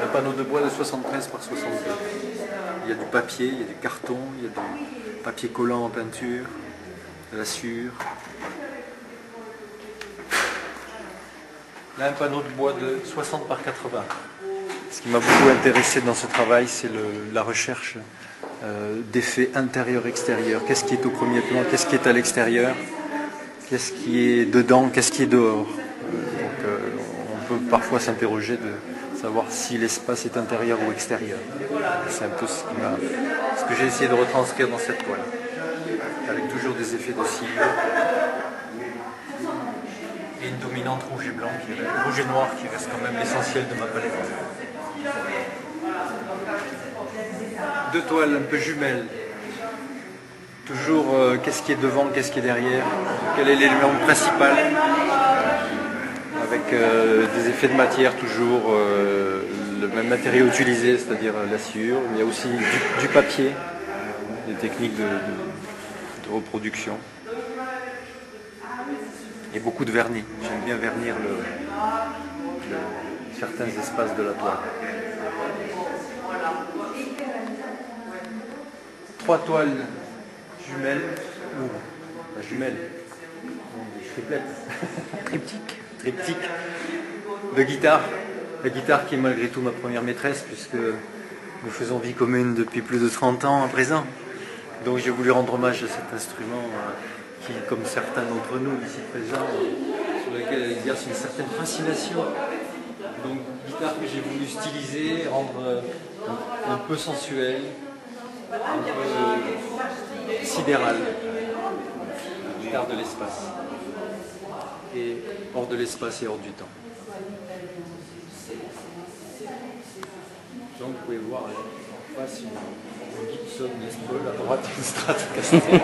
Un panneau de bois de 73 par 62. Il y a du papier, il y a du carton, il y a du papier collant en peinture, de la sciure. Là, un panneau de bois de 60 par 80. Ce qui m'a beaucoup intéressé dans ce travail, c'est la recherche d'effets intérieur-extérieur. Qu'est-ce qui est au premier plan, qu'est-ce qui est à l'extérieur, qu'est-ce qui est dedans, qu'est-ce qui est dehors. On peut parfois s'interroger de savoir si l'espace est intérieur ou extérieur. C'est un peu ce que j'ai essayé de retranscrire dans cette toile, avec toujours des effets de cils et une dominante rouge et blanc, rouge et noir qui reste quand même l'essentiel de ma palette. Deux toiles un peu jumelles. Toujours qu'est-ce qui est devant, qu'est-ce qui est derrière, quel est l'élément principal, avec des effets de matière toujours, le même matériau utilisé, c'est-à-dire la sciure, mais il y a aussi du papier, des techniques de reproduction, et beaucoup de vernis. J'aime bien vernir certains espaces de la toile. Trois toiles jumelles, ou la jumelle, triptyque de guitare. La guitare qui est malgré tout ma première maîtresse, puisque nous faisons vie commune depuis plus de 30 ans à présent. Donc j'ai voulu rendre hommage à cet instrument qui, comme certains d'entre nous ici présents, sur lequel elle exerce une certaine fascination. Donc guitare que j'ai voulu styliser, rendre un peu sensuelle, un peu sidérale. Guitare de l'espace. Et hors de l'espace et hors du temps. Donc vous pouvez voir en face une Gibson Les Paul, à droite une Stratocaster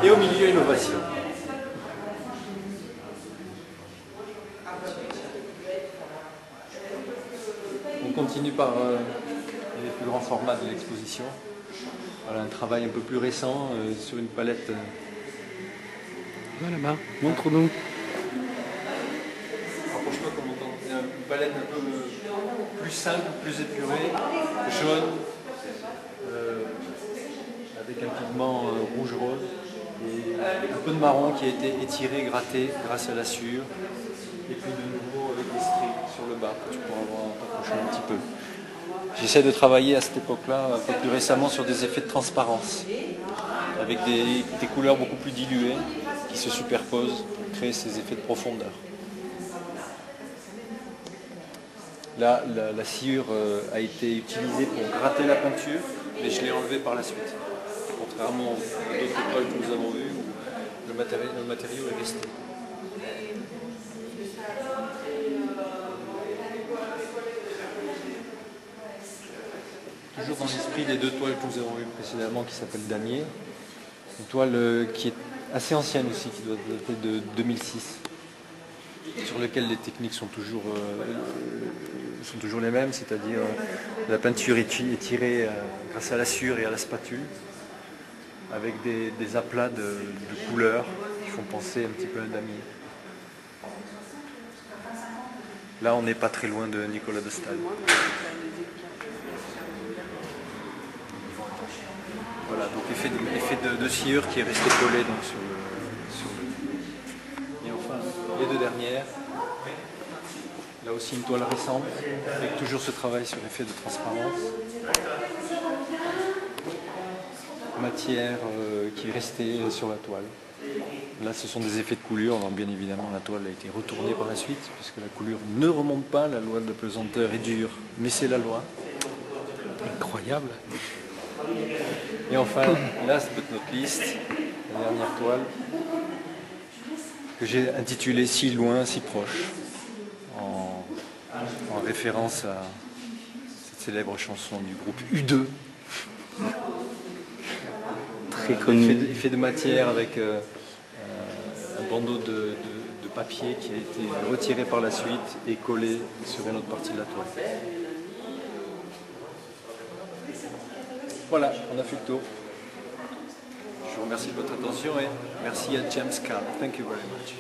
et au milieu une Ovation. On continue par les plus grands formats de l'exposition. Voilà un travail un peu plus récent sur une palette. Voilà, là-bas, montre-nous. Franchement, comme on entend, une palette un peu plus simple, plus épurée, jaune, avec un pigment rouge-rose, et un peu de marron qui a été étiré, gratté grâce à la sciure, et puis de nouveau avec des stries sur le bas, que tu pourras voir en t'approchant un petit peu. J'essaie de travailler à cette époque-là, un peu plus récemment, sur des effets de transparence, avec des couleurs beaucoup plus diluées, qui se superposent pour créer ces effets de profondeur. Là, la sciure a été utilisée pour gratter la peinture, mais je l'ai enlevée par la suite. Contrairement aux d'autres toiles que nous avons vues, où le matériau est resté. Toujours dans l'esprit des deux toiles que nous avons vues précédemment, qui s'appellent Damier. Une toile qui est assez ancienne aussi, qui doit dater de 2006, sur lequel les techniques sont toujours les mêmes, c'est-à-dire la peinture étirée grâce à la sciure et à la spatule, avec des aplats de couleurs qui font penser un petit peu à un damier. Là, on n'est pas très loin de Nicolas de Staël. Voilà, donc effet de sciure qui est resté collé donc, sur le... Et enfin, les deux dernières. Là aussi une toile récente, avec toujours ce travail sur l'effet de transparence. Matière qui est restée sur la toile. Là ce sont des effets de coulure, alors bien évidemment la toile a été retournée par la suite, puisque la coulure ne remonte pas, la loi de la pesanteur est dure, mais c'est la loi. Incroyable. Et enfin, last but not least, la dernière toile, que j'ai intitulée Si loin, si proche, en référence à cette célèbre chanson du groupe U2. Très connu. Effet de matière avec un bandeau de papier qui a été retiré par la suite et collé sur une autre partie de la toile. Voilà, on a fait le tour. Je vous remercie de votre attention et merci à James Carr. Thank you very much.